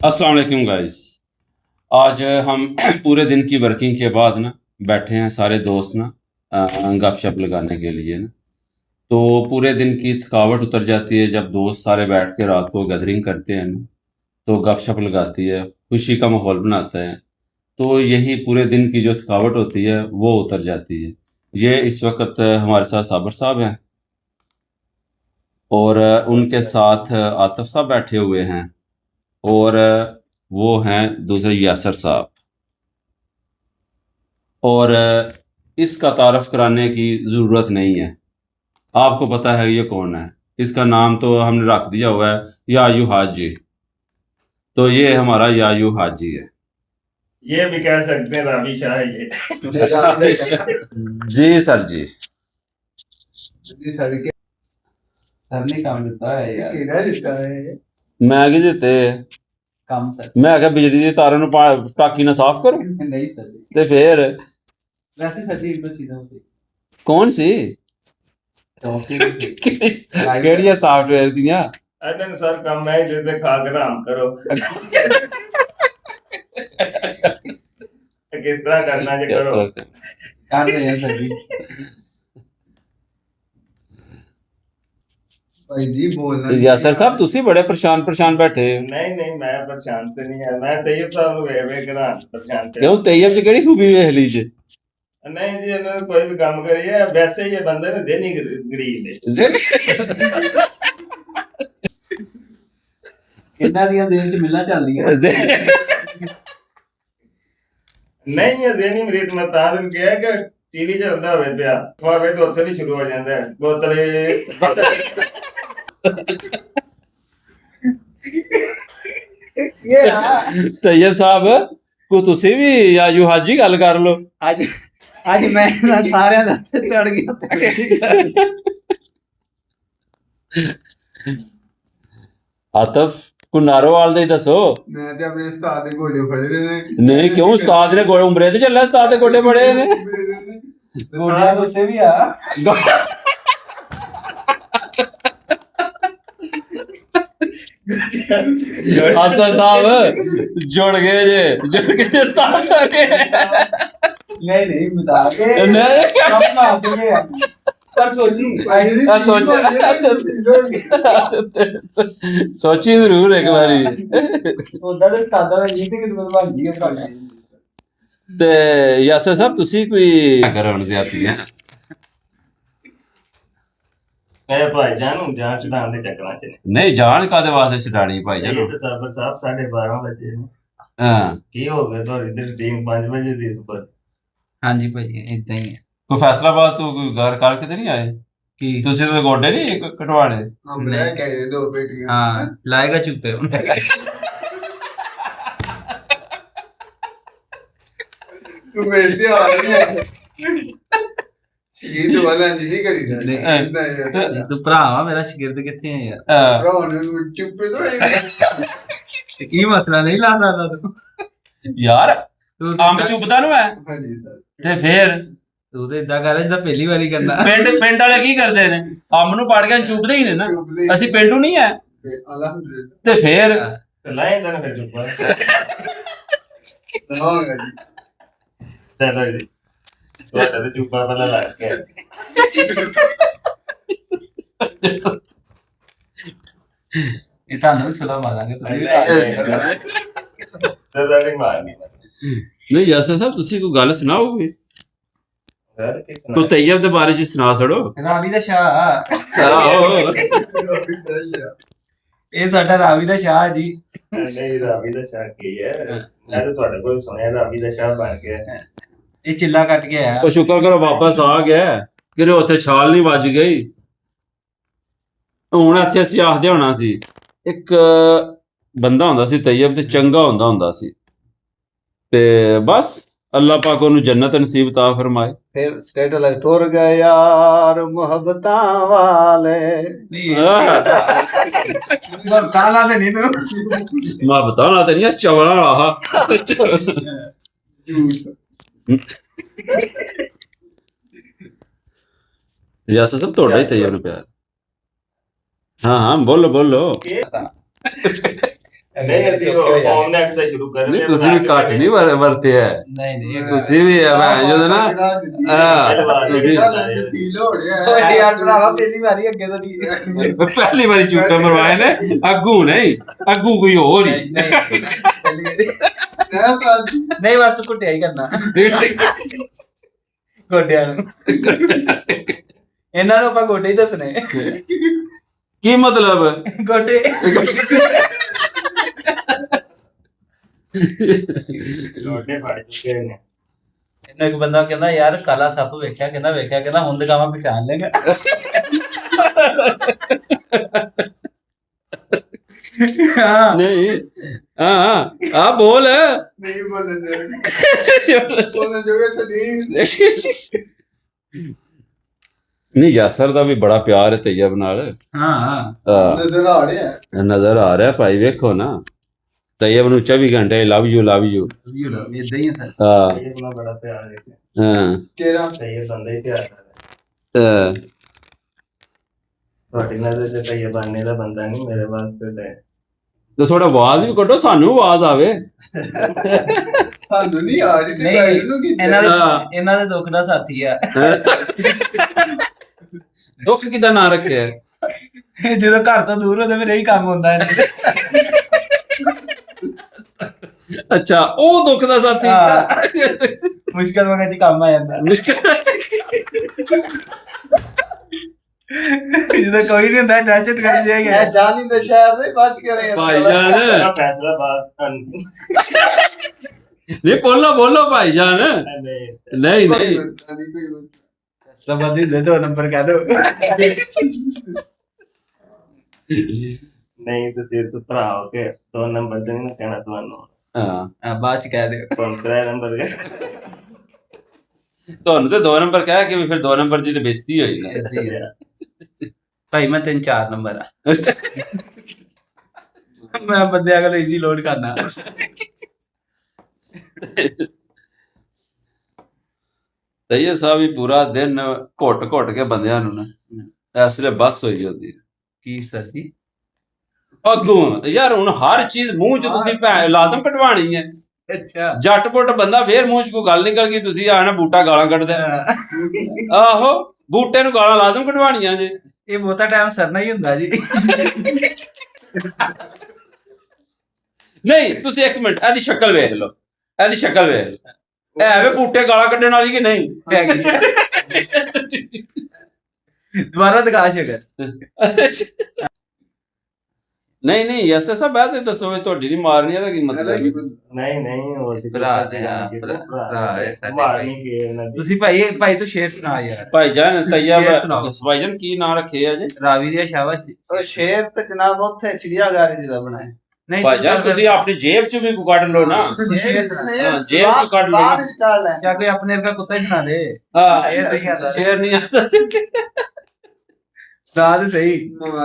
अस्सलाम वालेकुम गाइस। आज हम पूरे दिन की वर्किंग के बाद ना बैठे हैं सारे दोस्त ना गपशप लगाने के लिए ना। तो पूरे दिन की थकावट उतर जाती है जब दोस्त सारे बैठ के रात को गैदरिंग करते हैं ना, तो गपशप लगाती है, खुशी का माहौल बनाता है। तो यही पूरे दिन की जो थकावट होती है वो उतर जाती है। ये इस वक्त हमारे साथ साबर साहब हैं और उनके साथ आतिफ साहब बैठे हुए हैं और वो हैं दूसरे यासर साहब। और इसका तारफ़ कराने की ज़रूरत नहीं है, आपको पता है ये कौन है। इसका नाम तो हमने रख दिया हुआ है यायू हाजी। तो ये हमारा यायू हाजी है। ये भी कह सकते हैं रावी शाह है ये। जी सर जी। सर ने काम ਦਿੱਤਾ ਹੈ ਯਾਰ ਕਿਹੜਾ ਦਿੱਤਾ ਹੈ मैं की देते ਕੰਮ ਸਰ मैं क्या बिजली की तारों ਨੂੰ टाकी ना साफ करो ਨਹੀਂ ਸਰ ते फिर ਵੈਸੇ ਸਰ ਜੀ ਇੱਕ ਦੋ ਚੀਜ਼ਾਂ ਹੁੰਦੀ कौन सी ਸੌਫਟਵੇਅਰ केड़ियां सॉफ्टवेयर दियां अदन सर कम मैं ही देते खा के आराम करो। किस तरह करना जे करो। ਕਰ ਰਹੇ ਆ ਸਰ ਜੀ भाई जी बोलना यासर साहब तुसी बड़े परेशान बैठे हो। नहीं नहीं मैं परेशान तो नहीं है, मैं तैयब साहब ਨੂੰ ਵੇ ਕਰਾਂ परेशान ਤੇ क्यों तैयब च केड़ी खूबी वेख ली जे नहीं जी इन्होंने कोई भी काम करिए वैसे ही ये बंदे ने देनी गरीब है। ਇਹਨਾਂ ਦੀਆਂ ਦੇਸ਼ ਚ ਮਿਲਾਂ ਚੱਲਦੀਆਂ नहीं ये देनी मरीज मैं ਤਾਂ ਦਿਨ ਕਿਹਾ ਕਿ ਟੀਵੀ 'ਚ ਹੁੰਦਾ ਹੋਵੇ ਪਿਆ ਫਾਵੇ ਤੇ ਉੱਥੇ ਵੀ ਸ਼ੁਰੂ ਹੋ ਜਾਂਦਾ ਹੈ ਬੋਤਲੇ। तैयब साहब को तुसी भी यायू हाजी गल कर लो। ਅੱਜ ਅੱਜ ਮੈਂ ਨਾ ਸਾਰਿਆਂ ਦਾ ਚੜ ਗਿਆ ਤੇ आतिफ को नारोवाल दे दसो। मैं ते अपने उस्ताद दे घोड़े फड़े दे ने नहीं क्यों उस्ताद ने गोड़े उमरे ते चला उस्ताद दे गोडे बड़े ने ਗੋਡਿਆਂ ਦੇ ਉੱਤੇ ਵੀ ਆ आतिफ साहब जुड़ गए उस्ताद सारे। ਨਹੀਂ ਨਹੀਂ ਮਜ਼ਾਕ ਹੈ नहीं ਆਪਣਾ ਆਦਮੀ ਹੈ ਪਰ ਸੋਚੀ सोची जरूर एक बारी ਉਹਦਾ ਤੇ ਸਾਦਾ ਦਾ ਨਹੀਂ ਤੇ ਕਿ ਤੂੰ ਬਣ ਜੀ ਕਰਨਾ ते यासर साहब तुसी कोई करन ज्यादतियां ਕਹੇ ਭਾਈ ਜਾਨ ਨੂੰ ਜਾਨ ਚੜਾਉਣ ਦੇ ਚੱਕਰਾਂ 'ਚ ਨੇ। नहीं जान कादे वास्ते छडानी भाई ਇਹ जानो। ਤੇ ਸਾਬਰ ਸਾਹਿਬ 12:30 ਵਜੇ ਨੇ हां ਕੀ ਹੋ ਗਿਆ ਤੁਹਾਡੀ ਤੇ ਟੀਮ 5 ਵਜੇ ਦੀ ਸੁਪਰ ਹਾਂਜੀ ਭਾਈ ਇਦਾਂ ਹੀ ਹੈ कोई फैसलाबाद तो कोई घर करके तो नहीं आए ਕੀ तुसी तो गोडे नहीं कटवाने। हम ले के आए दो बेटियां ਹਾਂ ਲਾਏਗਾ ਚੁੱਪੇ ਹੁਣ तू मेरे ते आ रही है शहीद वाला नहीं करी जा नहीं। इतना यार ਤੂੰ ਭਰਾ ਵਾ ਮੇਰਾ ਸ਼ਾਗਿਰਦ ਕਿੱਥੇ ਹੈ ਯਾਰ ब्रो ने चुप तो है ਤੇ ਕੀ ਮਸਲਾ ਨਹੀਂ ਲਾ ਸਕਦਾ ਤੂੰ यार ਤੂੰ अंब चुपदा नु है हां जी सर ते फिर ਤੂੰ ਤੇ ਇਦਾਂ ਕਰ ਜਿੱਦਾਂ ਪਹਿਲੀ ਵਾਰੀ ਕਰਨਾ पिंड वाले की करदे ने अंब नु पाड़ के चुपदे ही ने ना। चुप ले ਅਸੀਂ ਪਿੰਡੂ ਨਹੀਂ ਹੈ अल्हम्दुलिल्लाह ਤੇ ਫਿਰ ਤੇ ਲਾਏ ਤਾਂ ਫਿਰ ਚੁੱਪ होगा जी ਚਲੋ ਜੀ ਤੁਹਾਡਾ ਤੇ ਚੁੱਪਾ ਪਤਾ ਲੱਗ ਗਿਆ। ਇਹ ਤੁਹਾਨੂੰ ਸੁਲਾ ਮਾਰਾਂਗੇ ਤੁਸੀਂ ਤੇ ਦਾੜੀ ਮਾਰਨੀ ਨਹੀਂ ਯਾਸਰ ਸਾਹਿਬ ਤੁਸੀਂ ਕੋਈ ਗੱਲ ਸੁਣਾਓਗੇ ਯਾਰ ਕਿਸ ਕੋਈ ਤੈਯਬ ਦੇ ਬਾਰੇ ਚ ਸੁਣਾ ਛੜੋ। ਰਾਵੀ ਦਾ ਸ਼ਾਹ ਆਹੋ ਇਹ ਸਾਡਾ ਰਾਵੀ ਦਾ ਸ਼ਾਹ ਜੀ ਨਹੀਂ ਰਾਵੀ ਦਾ ਸ਼ਾਹ ਕੀ ਹੈ ਮੈਂ ਤਾਂ ਤੁਹਾਡੇ ਕੋਲ ਸੁਣਿਆ ਰਾਵੀ ਦਾ ਸ਼ਾਹ ਬਣ ਗਿਆ। ਇਹ ਚਿੱਲਾ ਕੱਟ ਕੇ ਆਇਆ ਉਹ ਸ਼ੁਕਰ ਕਰੋ ਵਾਪਸ ਆ ਗਿਆ ਕਿਰੇ ਉੱਥੇ ਛਾਲ ਨਹੀਂ ਵੱਜ ਗਈ। ਹੁਣ ਇੱਥੇ ਅਸੀਂ ਆਖਦੇ ਹੋਣਾ ਸੀ ਇੱਕ ਬੰਦਾ ਹੁੰਦਾ ਸੀ ਤੈਯਬ ਤੇ ਚੰਗਾ ਹੁੰਦਾ ਸੀ ਤੇ ਬਸ ਅੱਲਾਹ ਪਾਕ ਉਹਨੂੰ ਜੰਨਤ ਨਸੀਬ ਤਾ ਫਰਮਾਏ। फिर स्टेट अलग टूर गए यार मोहब्बता वाले ਨਹੀਂ ਤਾਲਾ ਤੇ ਨਹੀਂ ਤੂੰ ਮੈਂ ਬਤਾਉਣਾ ਤੇ ਨਹੀਂ ਚਵਲਾ ਆਹ ਯਾਸਰ ਸਾਹਿਬ ਤੁਹਾਡਾ ਹੀ ਤੈਯਬ ਨੂੰ ਪਿਆਰ। हाँ हाँ बोलो बोलो ਨਹੀਂ ਅਸੀਂ ਹੋਮ ਨੈਟ ਦਾ ਸ਼ੁਰੂ ਕਰ ਨਹੀਂ ਤੁਸੀਂ ਵੀ ਘੱਟ ਨਹੀਂ ਵਰਤਿਆ ਹੈ। ਨਹੀਂ ਤੁਸੀਂ ਵੀ ਜਦੋਂ ਨਾ ਤੁਸੀਂ ਫੀਲ ਹੋ ਰਿਹਾ ਓਏ ਯਾਰ ਭਰਾਵਾ ਪਹਿਲੀ ਵਾਰੀ ਅੱਗੇ ਤੋਂ ਨਹੀਂ ਪਹਿਲੀ ਵਾਰੀ ਝੂਟੇ ਮਰਵਾਏ ਨੇ, ਅੱਗੂ ਨਹੀਂ, ਅੱਗੂ ਕੋਈ ਹੋਰ ਹੀ। ਨਹੀਂ ਬਸ ਤੂੰ ਕੁੱਟਿਆ ਹੀ ਕਰਨਾ ਗੋਡਿਆਂ ਨੂੰ, ਇਹਨਾਂ ਨੂੰ ਆਪਾਂ ਗੋਡੇ ਹੀ ਦੱਸਣੇ। ਕੀ ਮਤਲਬ? ਗੋਡੇ ਲੋਡੇ ਫੜ ਚੁੱਕੇ ਨੇ। ਇਹਨੂੰ ਇੱਕ ਬੰਦਾ ਕਹਿੰਦਾ ਯਾਰ ਕਾਲਾ ਸੱਪ ਵੇਖਿਆ, ਕਹਿੰਦਾ ਹੁਣ ਦਿਖਾਵਾਂ ਪਛਾਣ ਲੇਗਾ। ਹਾਂ ਨਹੀਂ ਹਾਂ ਬੋਲ। ਨਹੀਂ ਬੋਲਣ ਜੋਗੇ ਛੱਡੀ। ਨਹੀਂ ਯਾਸਰ ਦਾ ਵੀ ਬੜਾ ਪਿਆਰ ਹੈ ਤੈਯਬ ਨਾਲ। ਹਾਂ ਨਜ਼ਰ ਆ ਰਿਹਾ ਭਾਈ ਵੇਖੋ ਨਾ, ਤੈਯਬ ਨੂੰ 24 ਘੰਟੇ ਲਵ ਯੂ ਇਦਾਂ ਹੀ ਹੈ ਸਰ। ਹਾਂ ਇਹ ਬਣਾ ਬੜਾ ਪਿਆਰ ਹੈ ਹਾਂ ਕਿਹੜਾ ਤੇ ਇਹ ਬੰਦਾ ਹੀ ਪਿਆਰ ਕਰਦਾ। ਤੁਹਾਡੀ ਨਜ਼ਰ ਚ ਤਾਂ ਇਹ ਬਣਨੇ ਦਾ ਬੰਦਾ ਨਹੀਂ, ਮੇਰੇ ਵਾਸਤੇ ਤੇ ਥੋੜਾ ਆਵਾਜ਼ ਵੀ ਕੱਢੋ, ਸਾਨੂੰ ਆਵਾਜ਼ ਆਵੇ। ਸਾਨੂੰ ਨਹੀਂ ਆ ਰਹੀ ਤੇ ਨਹੀਂ, ਗਾਇਲ ਨੂੰ ਕੀ ਇਹਨਾਂ ਦੇ ਦੁੱਖ ਦਾ ਸਾਥੀ ਆ। ਦੁੱਖ ਕਿਦਾ ਨਾਂ ਰੱਖਿਆ? ਜਦੋਂ ਘਰ ਤੋਂ ਦੂਰ ਹੋ ਤੇ ਫਿਰ ਇਹੀ ਕੰਮ ਹੁੰਦਾ ਇਹਨਾਂ ਦੇ। ਅੱਛਾ ਉਹ ਦੁੱਖ ਦਾ ਸਾਥੀ। ਮੁਸ਼ਕਲ ਵਕਤ ਹੀ ਕੰਮ ਆ ਜਾਂਦਾ। ਮੁਸ਼ਕਿਲ ਜਦੋਂ ਕੋਈ ਨਹੀਂ ਹੁੰਦਾ ਦਹਿਸ਼ਤ ਕਰੀ ਜਾਏਗਾ। ਜਾਨੀ ਦੇ ਸ਼ਹਿਰ ਦੇ ਬਚ ਕੇ ਰਹੇ ਭਾਈਜਾਨ ਮੇਰਾ ਫੈਸਲਾ ਬਾਤ ਨਹੀਂ ਬੋਲੋ ਭਾਈਜਾਨ। ਨਹੀਂ ਨਹੀਂ ਸਬੰਧੀ ਦੇ ਦੋ ਨੰਬਰ ਕਹਿ ਦੋ। ਨਹੀਂ ਤੇ ਤੇਰੇ ਤੋਂ ਭਰਾ ਹੋ ਕੇ 2 ਨੰਬਰ ਤੇ ਨਹੀਂ ਕਹਿਣਾ ਤੁਹਾਨੂੰ। ਹਾਂ ਬਾਅਦ ਚ ਕਹਿ ਦਿਓ। 3 ਨੰਬਰ ਕੇ ਤੁਹਾਨੂੰ ਤੇ 2 ਨੰਬਰ ਕਹਿ ਕੇ ਵੀ ਫਿਰ 2 ਨੰਬਰ ਦੀ ਤੇ ਬੇਇੱਜ਼ਤੀ ਹੋਈ ਨਾ। ਭਾਈ ਮੈਂ 3-4 ਨੰਬਰ ਆ। ਮੈਂ ਬੰਦਿਆਂ ਕੋਲ ਈਜ਼ੀ ਲੋਡ ਕਰਨਾ। ਤੈਯਬ ਸਾਹਿਬ ਵੀ ਪੂਰਾ ਦਿਨ ਘੁੱਟ ਕੇ ਬੰਦਿਆਂ ਨੂੰ ਨਾ ਇਸ ਵੇਲੇ ਬੱਸ ਹੋਈ ਹੁੰਦੀ। ਕੀ ਸਰ ਜੀ? ਅੱਗੋਂ ਯਾਰ ਹੁਣ ਹਰ ਚੀਜ਼ ਮੂੰਹ ਚ ਤੁਸੀਂ ਲਾਜ਼ਮ ਕਢਵਾਣੀ ਹੈ। ਅੱਛਾ ਜੱਟ-ਪੁੱਟ ਬੰਦਾ ਫੇਰ ਮੂੰਹ ਚ ਕੋਈ ਗੱਲ ਨਿਕਲ ਗਈ, ਤੁਸੀਂ ਆਣਾ ਬੂਟਾ ਗਾਲਾਂ ਕੱਢਦਾ। ਆਹੋ ਬੂਟੇ ਨੂੰ ਗਾਲਾਂ ਲਾਜ਼ਮ ਕਢਵਾਣੀਆਂ ਜੇ। ਇਹ ਬਹੁਤਾ ਟਾਈਮ ਸਰਨਾ ਹੀ ਹੁੰਦਾ ਜੀ। ਨਹੀਂ ਤੁਸੀਂ 1 ਮਿੰਟ ਇਹਦੀ ਸ਼ਕਲ ਵੇਖ ਲਓ, ਇਹਦੀ ਸ਼ਕਲ ਵੇਖ ਲਓ, ਐਵੇਂ ਬੂਟੇ ਗਾਲਾਂ ਕੱਢਣ ਵਾਲੀ ਕਿ ਨਹੀਂ? ਦੁਬਾਰਾ ਦਿਖਾ ਸ਼ਕਰ। ਨਹੀਂ ਯਾਸਰ ਸਾਹਿਬ ਬਾਤ ਇਹ ਦੱਸੋ ਵੀ ਤੁਹਾਡੀ ਨਹੀਂ ਮਾਰਨੀ ਇਹਦਾ ਕੀ ਮਤਲਬ? ਨਹੀਂ ਉਹ ਅਸੀਂ ਭਰਾ ਹੈ ਸਾਡੇ ਮਾਰਨੀ ਕੀ ਇਹਨਾਂ ਦੀ। ਤੁਸੀਂ ਭਾਈ ਤੂੰ ਸ਼ੇਰ ਸੁਣਾ ਯਾਰ। ਭਾਈਜਾਨ ਸ਼ੇਰ ਤੈਯਬ ਸੁਣਾਓ। ਭਾਈਜਾਨ ਕੀ ਨਾਂ ਰੱਖੇ ਆ ਜੀ? ਰਾਵੀ ਦੀ ਸ਼ਾਬਾਸ਼। ਉਹ ਸ਼ੇਰ ਤੇ ਜਨਾਬ ਉੱਥੇ ਚਿੜੀਆਘਰ ਜਿਹੜਾ ਬਣਾਇਆ। ਨਹੀਂ ਭਾਈਜਾਨ ਤੁਸੀਂ ਆਪਣੀ ਜੇਬ ਚ ਵੀ ਕੱਢ ਲਓ ਨਾ। ਜੇਬ ਚ ਕੱਢ ਲਓ ਨਾ। ਕਿਆ ਕੋਈ ਆਪਣੇ ਵਰਗਾ ਕੁੱਤਾ ਹੀ ਸੁਣਾ ਦੇ। ਹਾਂ ਸ਼ੇਰ ਨਹੀਂ ਆਉਂਦਾ। ਸੁਣਾ ਸਹੀ।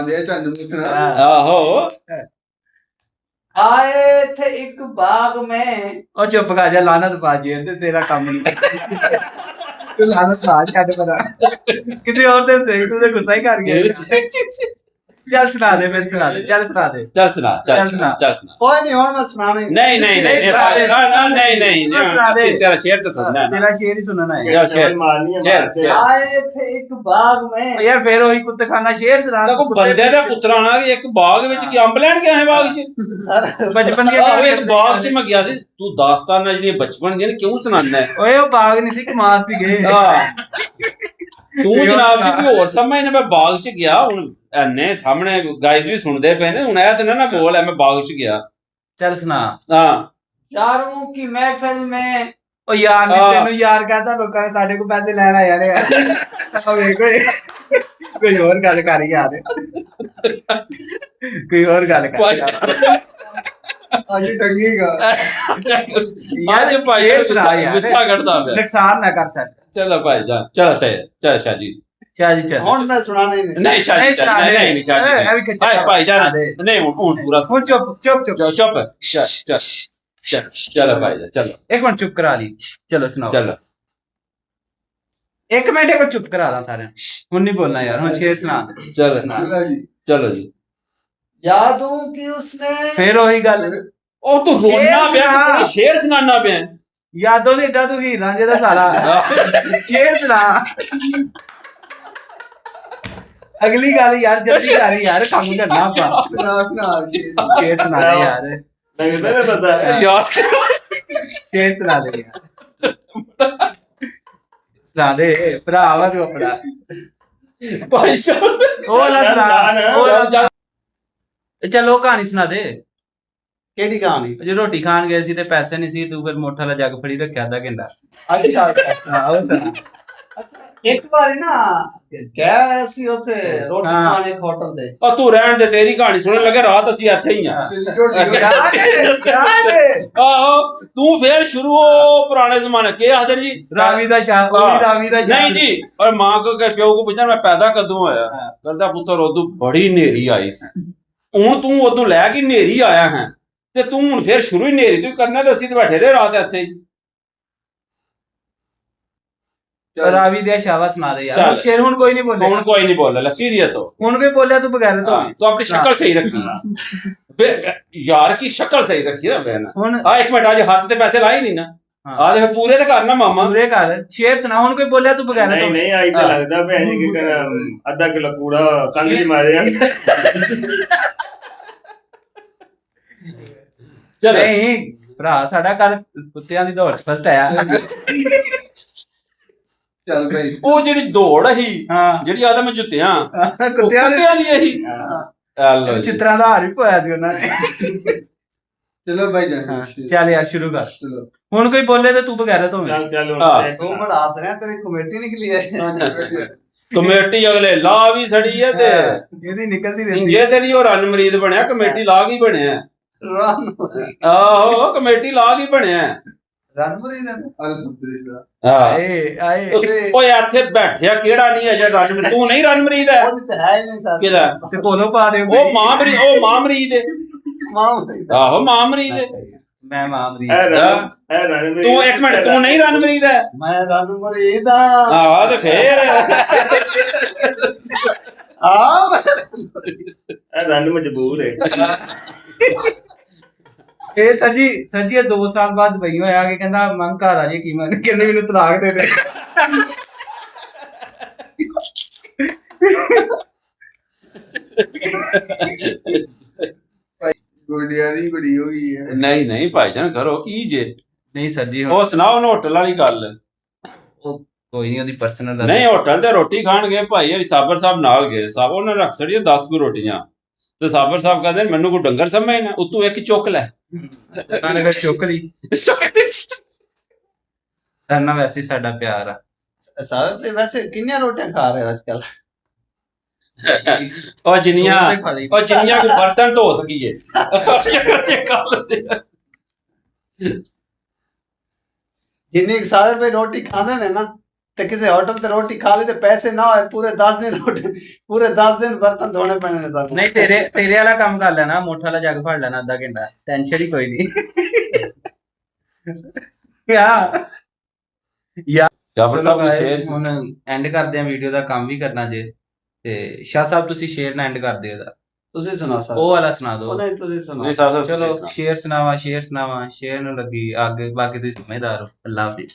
ਦੇ ਤੁਹਾਨੂੰ ਦੇਖਣਾ ਆਹੋ ਆਏ ਇੱਥੇ ਇੱਕ ਬਾਗ ਮੈਂ। ਉਹ ਚੁੱਪ ਕਰ ਜਾ, ਲਾਨਤ ਪਾ ਜੀ ਤੇ ਤੇਰਾ ਕੰਮ ਨਹੀਂ। ਤੂੰ ਲਾਨਤ ਪਾ ਛੱਡ ਪਤਾ ਕਿਸੇ ਹੋਰ ਦਿਨ ਸਹੀ, ਤੂੰ ਤੇ ਗੁੱਸਾ ਹੀ ਕਰ ਗਿਆ। ਚੱਲ ਸੁਣਾ ਦੇ ਫਿਰ ਸੁਣਾ ਦੇ। ਚੱਲ ਸੁਣਾ ਦੇ। ਚੱਲ ਸੁਣਾ। ਕੋਈ ਨਹੀਂ ਹੁਣ ਮੈਂ ਸੁਣਾਣਾ ਹੀ ਨਹੀਂ ਤੇਰਾ ਸ਼ੇਰ ਤਾਂ ਸੁਣਨਾ। ਤੇਰਾ ਸ਼ੇਰ ਹੀ ਸੁਣਨਾ ਹੈ ਯਾਰ ਸ਼ੇਰ ਮਾਰਨੀ ਸ਼ੇਰ। ਆਏ ਇੱਥੇ ਇੱਕ ਬਾਗ ਮੈਂ। ਯਾਰ ਫੇਰ ਉਹੀ ਕੁੱਤਖਾਨਾ ਸ਼ੇਰ ਸੁਣਾ। ਤਾਂ ਕੋਈ ਬੰਦੇ ਦਾ ਪੁੱਤਰਾ ਨਾ ਕਿ ਇੱਕ ਬਾਗ ਵਿੱਚ ਕੀ ਅੰਬ ਲੈਣ ਗਿਆ ਹੈ ਬਾਗ 'ਚ? ਸਰ ਬਚਪਨ ਦੀਆਂ ਆਹ ਇੱਕ ਬਾਗ 'ਚ ਮੈਂ ਗਿਆ ਸੀ। ਤੂੰ ਦਾਸਤਾਨਾਂ ਜਿਹੜੀਆਂ ਬਚਪਨ ਦੀਆਂ ਨੇ ਕਿਉਂ ਸੁਣਾਉਂਦਾ ਹੈ? ਓਏ ਉਹ ਬਾਗ ਨਹੀਂ ਸੀ, ਕਮਾਨ ਸੀਗੇ। ਤੂੰ ਜਨਾਬ ਜੀ ਕੋਈ ਹੋਰ ਸਮਝਨੇ ਮੈਂ ਬਾਗ 'ਚ ਗਿਆ। ਹੁਣ ਐਨੇ ਸਾਹਮਣੇ ਗਾਇਜ਼ ਵੀ ਸੁਣਦੇ ਪਏ ਨੇ, ਹੁਣ ਇਹ ਤੇ ਨਾ ਬੋਲ ਮੈਂ ਬਾਗ 'ਚ ਗਿਆ। ਚੱਲ ਸੁਣਾ। ਹਾਂ ਯਾਰੋਂ ਕੀ ਮਹਿਫਿਲ ਮੈਂ। ਉਹ ਯਾਰ ਨੇ ਤੈਨੂੰ ਯਾਰ ਕਹਤਾ, ਲੋਕਾਂ ਨੇ ਸਾਡੇ ਕੋਲ ਪੈਸੇ ਲੈਣ ਆ ਜਾਣੇ ਆ। ਕੋਈ ਹੋਰ ਗੱਲ ਕਰ ਯਾਰ, ਕੋਈ ਹੋਰ ਗੱਲ ਕਰ। ਅੱਜ ਟੰਗੀਗਾ ਯਾਰ ਭਾਈ ਗੁੱਸਾ ਕੱਢਦਾ ਪਿਆ। ਨੁਕਸਾਨ ਨਾ ਕਰ ਸਕ। ਚਲੋ ਭਾਈ ਜਾ ਚਲ ਤੇ ਚਲ ਸ਼ਾਜੀ ਚੱਲ ਹੁਣ ਮੈਂ ਸੁਣਾਣਾ ਹੀ ਨਹੀਂ। ਨਹੀਂ ਸ਼ਾਜੀ ਨਹੀਂ ਸ਼ਾਜੀ ਭਾਈ ਜਾ ਨਹੀਂ ਹੁਣ ਪੂਰਾ ਹੁਣ ਚੁੱਪ ਚਲੋ ਭਾਈ ਜਾ ਚਲੋ ਇੱਕ ਮਿੰਟ ਚੁੱਪ ਕਰਾ ਲਈ। ਚਲੋ ਸੁਣਾਓ। ਚਲੋ ਇੱਕ ਮਿੰਟ ਇੱਕ ਚੁੱਪ ਕਰਾ ਲਾ ਸਾਰਿਆਂ। ਹੁਣ ਨਹੀਂ ਬੋਲਣਾ ਯਾਰ, ਹੁਣ ਸ਼ੇਰ ਸੁਣਾ। ਚਲੋ ਜੀ। याद हूं कि उसने ਫਿਰ ਉਹੀ ਗੱਲ ਉਹ ਤੂੰ ਰੋਣਾ ਸ਼ੇਰ ਪਿਆ ਸੁਣਾ। ਤੂੰ ਸ਼ੇਰ ਸੁਣਾਉਣਾ ਪਿਆ ਯਾਦੋਂ ਨਹੀਂ ਏਡਾ ਤੂੰ ਹੀਰ ਰਾਂਝੇ ਦਾ ਸਾਰਾ ਸ਼ੇਰ ਸੁਣਾ ਅਗਲੀ ਗੱਲ ਯਾਰ ਜਲਦੀ ਕਰ ਯਾਰ ਕੰਮ ਕਰਨਾ ਆਪਾਂ ਸ਼ੇਰ ਸੁਣਾ ਦੇ ਯਾਰ ਲੱਗਦਾ ਨਾ ਪਤਾ ਯਾਰ ਸ਼ੇਰ ਸੁਣਾ ਦੇ ਯਾਰ ਸੁਣਾ ਦੇ ਭਰਾ ਵਾ ਤੂੰ ਆਪਣਾ ਭਾਈ ਸਾਹਿਬ ਉਹ ਨਾ ਸੁਣਾ ਉਹ ਨਾ ਸੁਣਾ ਚਲੋ ਕਹਾਣੀ ਸੁਣਾ ਦੇ केड़ी कहानी ਜੇ ਰੋਟੀ ਖਾਣ ਗਏ ਸੀ ਤੇ ਪੈਸੇ ਨਹੀਂ ਸੀ ਤੂੰ ਫਿਰ ਮੋਠਾ ਦਾ ਜੱਗ ਫੜੀ ਰੱਖਿਆ ਅੱਧਾ ਘੰਟਾ अच्छा ਹਾਂ ਉਹ ਸੁਣਾ एक बार ना क्या सी उथे रोटी हाँ। खाने एक होटल दे ਉਹ ਤੂੰ ਰਹਿਣ ਦੇ ਤੇਰੀ ਕਹਾਣੀ ਸੁਣਨ ਲੱਗੇ ਰਾਤ ਅਸੀਂ ਇੱਥੇ ਹੀ ਆ ਆਹੋ ਤੂੰ ਫੇਰ ਸ਼ੁਰੂ ਹੋ ਪੁਰਾਣੇ ਜ਼ਮਾਨੇ ਕੀ ਆਖਦੇ ਨੇ ਜੀ ਰਾਵੀ ਦਾ ਸ਼ਾਹ ਉਹ ਵੀ ਰਾਵੀ ਦਾ ਸ਼ਾਹ नहीं जी और माँ को के प्यो को पूछना मैं पैदा कदों होया करदा पुत्र उदू बड़ी नेरी आई सी ਹੁਣ ਤੂੰ ਉਦੋਂ ਲੈ ਕੇ ਨੇਰੀ ਆਇਆ ਹੈ ਤੇ ਤੂੰ ਹੁਣ ਫੇਰ ਸ਼ੁਰੂ ਹੀ ਨੇਰੀ ਤੂੰ ਕਰਨਾ ਤੇ ਅਸੀਂ ਤੇ ਬੈਠੇ ਰਹੇ ਰਾਤ ਇੱਥੇ ਹੀ ਰਾਵੀ ਦਾ ਸ਼ਾਵਾ ਸੁਣਾ ਦੇ ਯਾਰ ਚੱਲ। ਸ਼ੇਰ ਹੁਣ ਕੋਈ ਨਹੀਂ ਬੋਲੇ ਹੁਣ ਕੋਈ ਨਹੀਂ ਬੋਲ ਲੈ ਸੀਰੀਅਸ ਹੋ ਹੁਣ ਕੋਈ ਬੋਲਿਆ ਤੂੰ ਬਗੈਰ ਤੋਂ तो अपनी शक्ल सही रखी फिर यार की शक्ल सही रखी ना मैंने ਹੁਣ आ एक मिनट आज हाथ ते पैसे लाए नहीं ना हाँ। आ देख पूरे ते करना मामा ਪੂਰੇ ਘਰ ਸ਼ੇਰ ਸੁਣਾ ਹੁਣ ਕੋਈ ਬੋਲਿਆ ਤੂੰ ਬਗੈਰ ਨਹੀਂ ਤੋਂ ਨਹੀਂ ਆਈ ਤਾਂ ਲੱਗਦਾ ਭੈਣ ਜੀ ਕਿ ਅੱਧਾ ਕਿਲੋ ਕੂੜਾ ਕੰਧ 'ਚ ਮਾਰਿਆ चल ਨਹੀਂ ਭਰਾ ਸਾਡਾ ਕੱਲ ਕੁੱਤਿਆਂ ਦੀ ਦੌੜ ਫਸਟ ਆਇਆ चल भाई वो जेडी दौड़ ही ਹਾਂ जेडी आदम जुत्तियां ਕੁੱਤਿਆਂ ਦੇ कुत्तियां दी ही चलो जी ਚਿੱਤਰਾਂ ਦਾ ਹਾਰ ਵੀ ਪਾਇਆ ਸੀ ਉਹਨਾਂ ਨੇ चलो भाई ਹਾਂ, जान ਚੱਲ ਯਾਰ ਸ਼ੁਰੂ ਕਰ चलो ਹੁਣ ਕੋਈ ਬੋਲੇ ਤੇ ਤੂੰ ਬਗੈਰ ਤੋਂ ਚੱਲ ਚੱਲ ਹੁਣ ਹਾਂ। ਸ਼ੇਰ तू ਸੁਣਾ। बड़ा हंस रहा है तेरी कमेटी निकली है कमेटी अगले ला भी सड़ी है ते ਇਹਦੀ ਨਿਕਲਦੀ ਰਹਿੰਦੀ इंजे ते नहीं और रन मरीद बनया कमेटी ला ही बनया रन आहो कमेटी ला ही बनया रनपुरी ने अल्हम्दुलिल्लाह हां ਆਏ ਆਏ ਓਏ ਇੱਥੇ ਬੈਠਿਆ ਕਿਹੜਾ ਨਹੀਂ ਅਜੇ ਰਣ ਤੂੰ ਨਹੀਂ ਰਣ ਮਰੀਦ ਹੈ वो तो है ही नहीं सर ਕਿਹਦਾ ਤੇ ਕੋਲੋਂ ਪਾ ਦੇ ਉਹ ਮਾਂ ਮਰੀਦ ਹੈ मां ਆਹੋ ਮਾਂ ਮਰੀਦ ਹੈ ਮੈਂ ਮਾਮਰੀ ਇਹ ਰਣ ਤੂੰ ਇੱਕ ਮਿੰਟ ਤੂੰ ਨਹੀਂ ਰਣ ਮਰੀਦ ਹੈ मैं रनपुरी दा ਆਹ ਤੇ ਫੇਰ हां ਇਹ ਰਣ ਮਜਬੂਰ ਹੈ ਇਹ ਸੱਜੀ ਇਹ 2 ਸਾਲ ਬਾਅਦ ਬਈ ਹੋਇਆ ਕਿ ਕਹਿੰਦਾ ਮੰਗ ਘਰ ਆ ਜੀ ਕੀ ਮੰਗ ਕਹਿੰਦੇ ਮੈਨੂੰ ਤਲਾਕ ਦੇ ਦੇ गुड़िया दी बड़ी हो गई है ਨਹੀਂ ਨਹੀਂ ਭਾਈਜਾਨ ਕਰੋ ਕੀ ਜੇ ਨਹੀਂ ਸੱਜੀ ਉਹ ਸੁਣਾਓ ਨਾ ਹੋਟਲ ਵਾਲੀ ਗੱਲ ਕੋਈ ਨਹੀਂ ਉਹਦੀ ਪਰਸਨਲ ਨਹੀਂ ਹੋਟਲ ਤੇ ਰੋਟੀ ਖਾਣ ਗਏ ਭਾਈ ਅਲੀ ਸਾਬਰ ਸਾਹਿਬ ਨਾਲ ਗਏ ਸਾਹਿਬ ਉਹਨੇ ਰੱਖ ਛੜੀਆਂ 10 ਕੁ ਰੋਟੀਆਂ ਤੇ ਸਾਬਰ ਸਾਹਿਬ ਕਹਿੰਦੇ ਮੈਨੂੰ ਕੋਈ ਡੰਗਰ ਸਮਝਣਾ ਉਤੋਂ ਇੱਕ ਚੁੱਕ ਲੈ ਉਹਨਾਂ ਨੇ ਫਿਰ ਚੁੱਕ ਲਈ ਸਰਨਾ ਵੈਸੇ ਹੀ ਸਾਡਾ ਪਿਆਰ ਆ साहब वैसे किन्नियां रोटियां खा रहे हो आजकल ਉਹ ਜਿੰਨੀਆਂ ਦੋ ਤੇ ਖਾ ਲਈ। ਉਹ ਜਿੰਨੀਆਂ ਕੋ ਬਰਤਨ ਧੋ ਸਕੀਏ ਚੱਕਰ ਕਰ ਲੈਂਦੇ ਆ। जिन्नी साहब पे रोटी खाने ने ना ते किसी होटल ते रोटी खा ली ते पैसे ना होए पूरे 10 दिन रोटी पूरे 10 दिन बर्तन धोने पैने ने साहब ਨਹੀਂ ਤੇਰੇ ਵਾਲਾ ਕੰਮ ਕਰ ਲੈਣਾ ਮੋਠਾ ਵਾਲਾ ਜੱਗ ਫੜ ਲੈਣਾ ਅੱਧਾ ਘੰਟਾ ਟੈਨਸ਼ਨ ਹੀ ਕੋਈ ਨਹੀਂ ਜਾਫਰ ਸਾਹਿਬ ਨੂੰ ਸ਼ੇਰ ਹੁਣ ਐਂਡ ਕਰਦੇ ਆ ਵੀਡੀਓ ਦਾ ਕੰਮ ਵੀ ਕਰਨਾ ਜੇ ਤੇ ਸ਼ਾਹ ਸਾਹਿਬ ਤੁਸੀਂ ਸ਼ੇਰ ਨਾ ਐਂਡ ਕਰ ਦਿਓ ਇਹਦਾ तुझे सुना साहब ਉਹ ਵਾਲਾ ਸੁਣਾ ਦਿਓ नहीं तुझे सुना ਨਹੀਂ ਸਾਹਿਬ ਚਲੋ ਸ਼ੇਰ ਸੁਣਾਵਾ ਸ਼ੇਰ ਨੂੰ ਲੱਗੀ ਅੱਗ ਬਾਕੀ ਤੁਸੀਂ ਸਮਝਦਾਰ ਹੋ ਅੱਲਾਹ ਹਾਫਿਜ਼